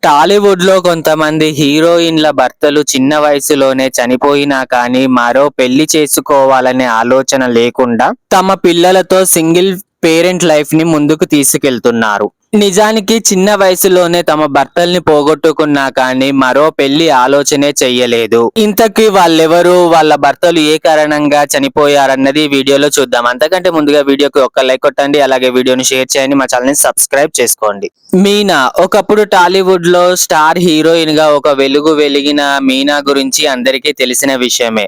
టాలీవుడ్ లో కొంతమంది హీరోయిన్ల భర్తలు చిన్న వయసులోనే చనిపోయినా కానీ మరో పెళ్లి చేసుకోవాలనే ఆలోచన లేకుండా తమ పిల్లలతో సింగిల్ పేరెంట్ లైఫ్ ని ముందుకు తీసుకెళ్తున్నారు. నిజానికి చిన్న వయసులోనే తమ భర్తల్ని పోగొట్టుకున్నా కానీ మరో పెళ్లి ఆలోచనే చెయ్యలేదు. ఇంతకీ వాళ్ళెవరు, వాళ్ళ భర్తలు ఏ కారణంగా చనిపోయారన్నది వీడియోలో చూద్దాం. అంతకంటే ముందుగా వీడియోకి ఒక్క లైక్ కొట్టండి, అలాగే వీడియోని షేర్ చేయండి, మా ఛానల్ ని సబ్స్క్రైబ్ చేసుకోండి. మీనా ఒకప్పుడు టాలీవుడ్ లో స్టార్ హీరోయిన్ గా ఒక వెలుగు వెలిగిన మీనా గురించి అందరికీ తెలిసిన విషయమే.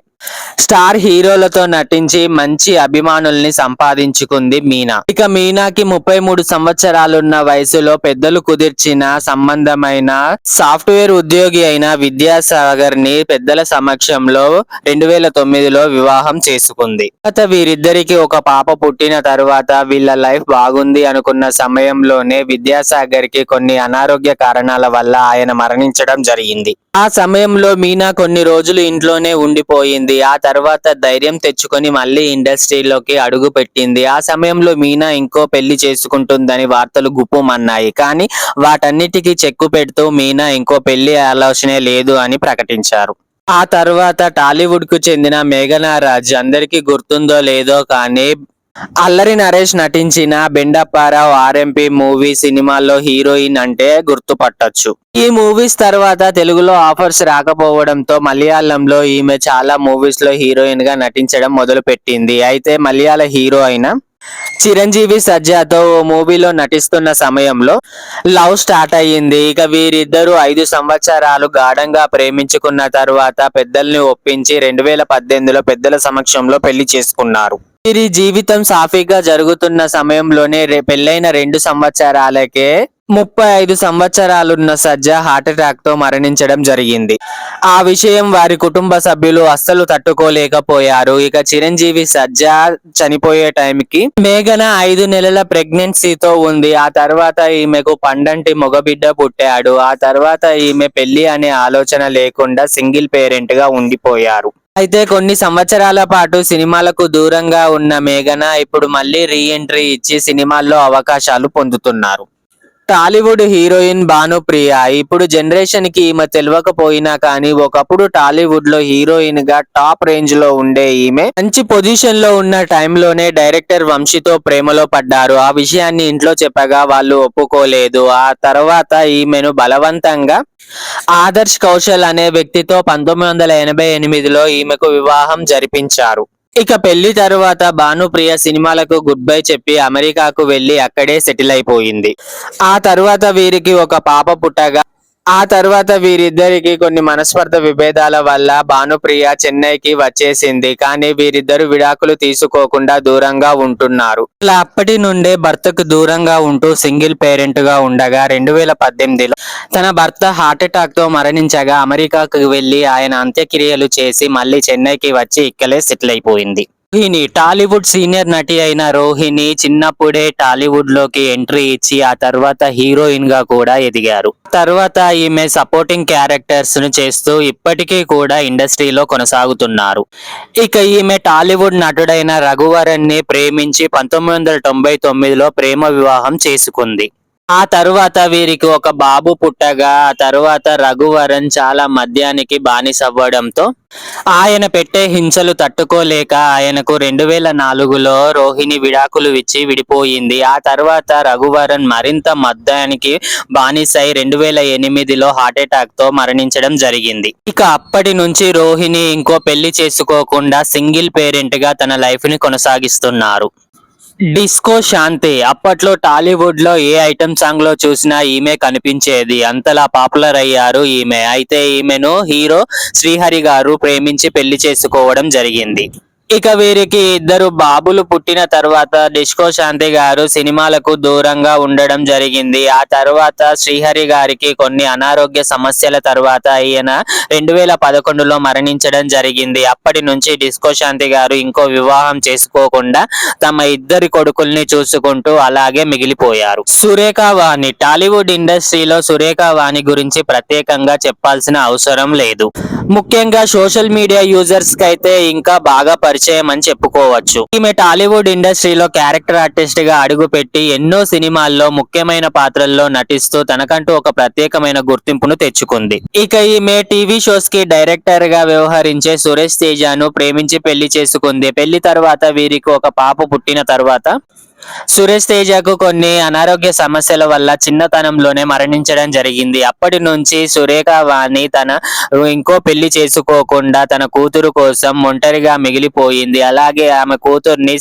స్టార్ హీరోలతో నటించి మంచి అభిమానుల్ని సంపాదించుకుంది మీనా. ఇక మీనాకి 33 సంవత్సరాలున్న వయసులో పెద్దలు కుదిర్చిన సంబంధమైన సాఫ్ట్వేర్ ఉద్యోగి అయిన విద్యాసాగర్ ని పెద్దల సమక్షంలో 2009లో వివాహం చేసుకుంది. తర్వాత వీరిద్దరికి ఒక పాప పుట్టిన తరువాత వీళ్ళ లైఫ్ బాగుంది అనుకున్న సమయంలోనే విద్యాసాగర్ కి కొన్ని అనారోగ్య కారణాల వల్ల ఆయన మరణించడం జరిగింది. ఆ సమయంలో మీనా కొన్ని రోజులు ఇంట్లోనే ఉండిపోయింది. ఆ తర్వాత ధైర్యం తెచ్చుకొని మళ్ళీ ఇండస్ట్రీలోకి అడుగు పెట్టింది. ఆ సమయంలో మీనా ఇంకో పెళ్లి చేసుకుంటుందని వార్తలు గుప్పుమన్నాయి. కానీ వాటన్నిటికీ చెక్కు పెడుతూ మీనా ఇంకో పెళ్లి ఆలోచనే లేదు అని ప్రకటించారు. ఆ తర్వాత టాలీవుడ్ కు చెందిన మేఘనా రాజ్, అందరికీ గుర్తుందో లేదో కానీ అల్లరి నరేష్ నటించిన బెండప్పారావు ఆర్ఎంపీ మూవీ సినిమాల్లో హీరోయిన్ అంటే గుర్తుపట్టొచ్చు. ఈ మూవీస్ తర్వాత తెలుగులో ఆఫర్స్ రాకపోవడంతో మలయాళంలో ఈమె చాలా మూవీస్ లో హీరోయిన్ గా నటించడం మొదలు పెట్టింది. అయితే మలయాళ హీరో అయిన చిరంజీవి సజ్జాతో ఓ మూవీలో నటిస్తున్న సమయంలో లవ్ స్టార్ట్ అయ్యింది. ఇక వీరిద్దరూ 5 సంవత్సరాలు గాఢంగా ప్రేమించుకున్న తరువాత పెద్దల్ని ఒప్పించి 2018లో పెద్దల సమక్షంలో పెళ్లి చేసుకున్నారు. వీరి జీవితం సాఫీగా జరుగుతున్న సమయంలోనే పెళ్లైన 2 సంవత్సరాలకే 35 సంవత్సరాలున్న సజ్జా హార్ట్అటాక్ తో మరణించడం జరిగింది. ఆ విషయం వారి కుటుంబ సభ్యులు అస్సలు తట్టుకోలేకపోయారు. ఇక చిరంజీవి సజ్జా చనిపోయే టైంకి మేఘన 5 నెలల ప్రెగ్నెన్సీతో ఉంది. ఆ తర్వాత ఈమెకు పండంటి మగబిడ్డ పుట్టాడు. ఆ తర్వాత ఈమె పెళ్లి అనే ఆలోచన లేకుండా సింగిల్ పేరెంట్ గా ఉండిపోయారు. అయితే కొన్ని సంవత్సరాల పాటు సినిమాలకు దూరంగా ఉన్న మేఘన ఇప్పుడు మళ్ళీ రీ ఎంట్రీ ఇచ్చి సినిమాల్లో అవకాశాలు పొందుతున్నారు. టాలీవుడ్ హీరోయిన్ భానుప్రియ. ఇప్పుడు జనరేషన్ కి ఈమె తెలియకపోయినా కానీ ఒకప్పుడు టాలీవుడ్ లో హీరోయిన్ గా టాప్ రేంజ్ లో ఉండే ఈమె మంచి పొజిషన్ లో ఉన్న టైంలోనే డైరెక్టర్ వంశీతో ప్రేమలో పడ్డారు. ఆ విషయాన్ని ఇంట్లో చెప్పగా వాళ్ళు ఒప్పుకోలేదు. ఆ తర్వాత ఈమెను బలవంతంగా ఆదర్శ్ కౌశల్ అనే వ్యక్తితో 1988లో ఈమెకు వివాహం జరిపించారు. ఇక పెళ్లి తరువాత భానుప్రియ సినిమాలకు గుడ్ బై చెప్పి అమెరికాకు వెళ్లి అక్కడే సెటిల్ అయిపోయింది. ఆ తర్వాత వీరికి ఒక పాప పుట్టగా ఆ తర్వాత వీరిద్దరికి కొన్ని మనస్పర్ధ విభేదాల వల్ల భానుప్రియ చెన్నైకి వచ్చేసింది. కానీ వీరిద్దరు విడాకులు తీసుకోకుండా దూరంగా ఉంటున్నారు. ఇలా అప్పటి నుండే భర్తకు దూరంగా ఉంటూ సింగిల్ పేరెంట్ గా ఉండగా 2018లో తన భర్త హార్ట్అటాక్ తో మరణించగా అమెరికాకు వెళ్లి ఆయన అంత్యక్రియలు చేసి మళ్ళీ చెన్నైకి వచ్చి ఇక్కడే సెటిల్ అయిపోయింది. రోహిణి. టాలీవుడ్ సీనియర్ నటి అయిన రోహిణి చిన్నప్పుడే టాలీవుడ్ లోకి ఎంట్రీ ఇచ్చి ఆ తర్వాత హీరోయిన్ గా కూడా ఎదిగారు. తర్వాత ఈమె సపోర్టింగ్ క్యారెక్టర్స్ ను చేస్తూ ఇప్పటికీ కూడా ఇండస్ట్రీలో కొనసాగుతున్నారు. ఇక ఈమె టాలీవుడ్ నటుడైన రఘువరన్ ని ప్రేమించి 1999లో ప్రేమ వివాహం చేసుకుంది. ఆ తరువాత వీరికి ఒక బాబు పుట్టగా ఆ తరువాత రఘువరన్ చాలా మద్యానికి బానిసవ్వడంతో ఆయన పెట్టే హింసలు తట్టుకోలేక ఆయనకు 2004లో రోహిణి విడాకులు ఇచ్చి విడిపోయింది. ఆ తర్వాత రఘువరన్ మరింత మద్యానికి బానిసై 2008లో హార్ట్అటాక్ తో మరణించడం జరిగింది. ఇక అప్పటి నుంచి రోహిణి ఇంకో పెళ్లి చేసుకోకుండా సింగిల్ పేరెంట్ గా తన లైఫ్ ని కొనసాగిస్తున్నారు. డిస్కో శాంతి. అప్పట్లో టాలీవుడ్ లో ఏ ఐటమ్ సాంగ్ లో చూసినా ఈమె కనిపించేది. అంతలా పాపులర్ అయ్యారు ఈమె. అయితే ఈమెను హీరో శ్రీహరి గారు ప్రేమించి పెళ్లి చేసుకోవడం జరిగింది. ఇక వీరికి 2 బాబులు పుట్టిన తర్వాత డిస్కో శాంతి గారు సినిమాలకు దూరంగా ఉండడం జరిగింది. ఆ తర్వాత శ్రీహరి గారికి కొన్ని అనారోగ్య సమస్యల తర్వాత ఈయన 2011లో మరణించడం జరిగింది. అప్పటి నుంచి డిస్కో శాంతి గారు ఇంకో వివాహం చేసుకోకుండా తమ 2 కొడుకుల్ని చూసుకుంటూ అలాగే మిగిలిపోయారు. సురేఖ వాణి. టాలీవుడ్ ఇండస్ట్రీలో సురేఖ వాణి గురించి ప్రత్యేకంగా చెప్పాల్సిన అవసరం లేదు. ముఖ్యంగా సోషల్ మీడియా యూజర్స్ కి అయితే ఇంకా బాగా పరిచయం అని చెప్పుకోవచ్చు. ఈమె టాలీవుడ్ ఇండస్ట్రీలో క్యారెక్టర్ ఆర్టిస్ట్ గా అడుగుపెట్టి ఎన్నో సినిమాల్లో ముఖ్యమైన పాత్రల్లో నటిస్తూ తనకంటూ ఒక ప్రత్యేకమైన గుర్తింపును తెచ్చుకుంది. ఇక ఈమె టీవీ షోస్ కి డైరెక్టర్ గా వ్యవహరించే సురేష్ తేజను ప్రేమించి పెళ్లి చేసుకుంది. పెళ్లి తర్వాత వీరికి ఒక పాప పుట్టిన తర్వాత సురేష్ తేజకు కొన్ని అనారోగ్య సమస్యల వల్ల చిన్నతనంలోనే మరణించడం జరిగింది. అప్పటి నుంచి సురేఖ వాణి తన ఇంకో పెళ్లి చేసుకోకుండా తన కూతురు కోసం ఒంటరిగా మిగిలిపోయింది. అలాగే ఆమె కూతుర్ని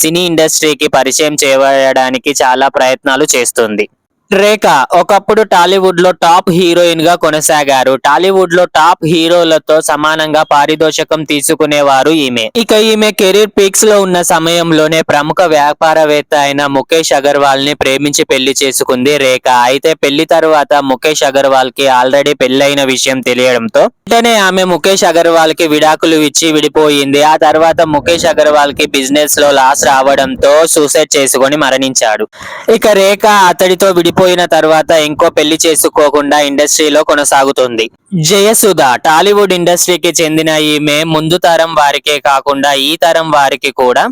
సినీ ఇండస్ట్రీకి పరిచయం చేయడానికి చాలా ప్రయత్నాలు చేస్తుంది. రేఖ ఒకప్పుడు టాలీవుడ్ లో టాప్ హీరోయిన్ గా కొనసాగారు. టాలీవుడ్ లో టాప్ హీరోలతో సమానంగా పారితోషికం తీసుకునేవారు ఈమె. ఇక ఈమె కెరీర్ పీక్స్ లో ఉన్న సమయంలోనే ప్రముఖ వ్యాపారవేత్త అయిన ముఖేష్ అగర్వాల్ ని ప్రేమించి పెళ్లి చేసుకుంది రేఖ. అయితే పెళ్లి తర్వాత ముఖేష్ అగర్వాల్ కి ఆల్రెడీ పెళ్లైన విషయం తెలియడంతో వెంటనే ఆమె ముఖేష్ అగర్వాల్ కి విడాకులు ఇచ్చి విడిపోయింది. ఆ తర్వాత ముఖేష్ అగర్వాల్ కి బిజినెస్ లో లాస్ రావడంతో సూసైడ్ చేసుకొని మరణించాడు. ఇక రేఖ అతడితో విడిపోయిన తర్వాత ఇంకో పెళ్లి చేసుకోకుండా ఇండస్ట్రీలో కొనసాగుతుంది. జయసుధ టాలీవుడ్ ఇండస్ట్రీకి చెందిన ఈమె ముందు తరం వారికే కాకుండా ఈ తరం వారికి కూడా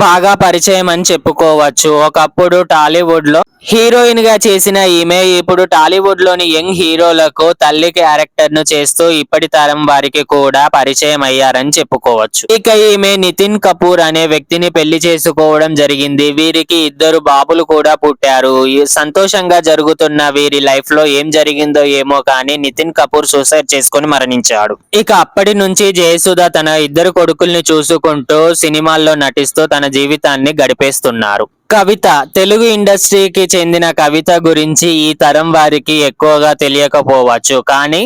బాగా పరిచయం అని చెప్పుకోవచ్చు. ఒకప్పుడు టాలీవుడ్ లో హీరోయిన్ గా చేసిన ఈమె ఇప్పుడు టాలీవుడ్ లోని యంగ్ హీరోలకు తల్లి క్యారెక్టర్ ను చేస్తూ ఇప్పటి తరం వారికి కూడా పరిచయం అయ్యారని చెప్పుకోవచ్చు. ఇక ఈమె నితిన్ కపూర్ అనే వ్యక్తిని పెళ్లి చేసుకోవడం జరిగింది. వీరికి 2 బాబులు కూడా పుట్టారు. సంతోషంగా జరుగుతున్న వీరి లైఫ్ లో ఏం జరిగిందో ఏమో కానీ నితిన్ కపూర్ సూసైడ్ చేసుకొని మరణించాడు. ఇక అప్పటి నుంచి జయసుధ తన 2 కొడుకుల్ని చూసుకుంటూ సినిమాల్లో నటిస్తూ తన జీవితాన్ని గడిపేస్తున్నారు. కవిత తెలుగు ఇండస్ట్రీకి చెందిన కవిత గురించి ఈ తరం వారికి ఎక్కువగా తెలియకపోవచ్చు. కానీ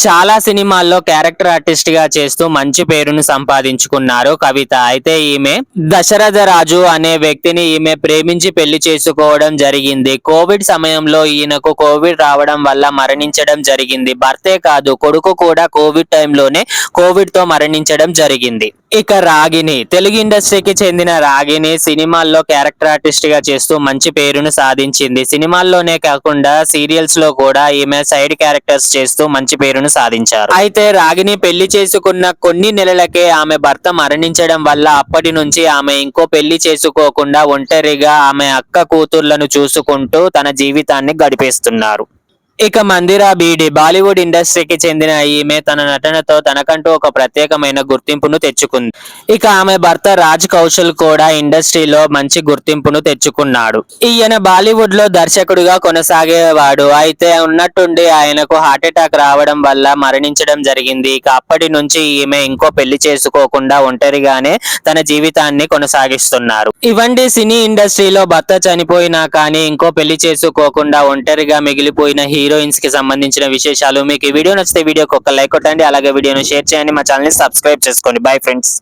చాలా సినిమాల్లో క్యారెక్టర్ ఆర్టిస్ట్ గా చేస్తూ మంచి పేరును సంపాదించుకున్నారు కవిత. అయితే ఈమె దశరథ రాజు అనే వ్యక్తిని ఈమె ప్రేమించి పెళ్లి చేసుకోవడం జరిగింది. కోవిడ్ సమయంలో ఈయనకు కోవిడ్ రావడం వల్ల మరణించడం జరిగింది. భర్తే కాదు కొడుకు కూడా కోవిడ్ టైంలోనే కోవిడ్ తో మరణించడం జరిగింది. ఇక రాగిణి తెలుగు ఇండస్ట్రీకి చెందిన రాగిణి సినిమాల్లో క్యారెక్టర్ ఆర్టిస్ట్ గా చేస్తూ మంచి పేరును సాధించింది. సినిమాల్లోనే కాకుండా సీరియల్స్ లో కూడా ఈమె సైడ్ క్యారెక్టర్స్ చేస్తూ మంచి పేరును సాధించారు. అయితే రాగిణి పెళ్లి చేసుకున్న కొన్ని నెలలకే ఆమె భర్త మరణించడం వల్ల అప్పటి నుంచి ఆమె ఇంకో పెళ్లి చేసుకోకుండా ఒంటరిగా ఆమె అక్క కూతుర్లను చూసుకుంటూ తన జీవితాన్ని గడిపేస్తున్నారు. ఇక మందిరా బీడి బాలీవుడ్ ఇండస్ట్రీకి చెందిన ఈమె తన నటనతో తనకంటూ ఒక ప్రత్యేకమైన గుర్తింపును తెచ్చుకుంది. ఇక ఆమె భర్త రాజ్ కౌశల్ కూడా ఇండస్ట్రీలో మంచి గుర్తింపును తెచ్చుకున్నాడు. ఈయన బాలీవుడ్ లో దర్శకుడిగా కొనసాగేవాడు. అయితే ఉన్నట్టుండి ఆయనకు హార్ట్ అటాక్ రావడం వల్ల మరణించడం జరిగింది. ఇక అప్పటి నుంచి ఈమె ఇంకో పెళ్లి చేసుకోకుండా ఒంటరిగానే తన జీవితాన్ని కొనసాగిస్తున్నారు. ఇవండి సినీ ఇండస్ట్రీలో భర్త చనిపోయినా కానీ ఇంకో పెళ్లి చేసుకోకుండా ఒంటరిగా మిగిలిపోయిన హీరోయిన్స్ కి సంబంధించిన విశేషాలు. మీకు ఈ వీడియో నచ్చితే వీడియోకి ఒక లైక్ కొట్టండి. అలాగే వీడియోను షేర్ చేయండి. మా ఛానల్ ని సబ్స్క్రైబ్ చేసుకోండి. Bye friends.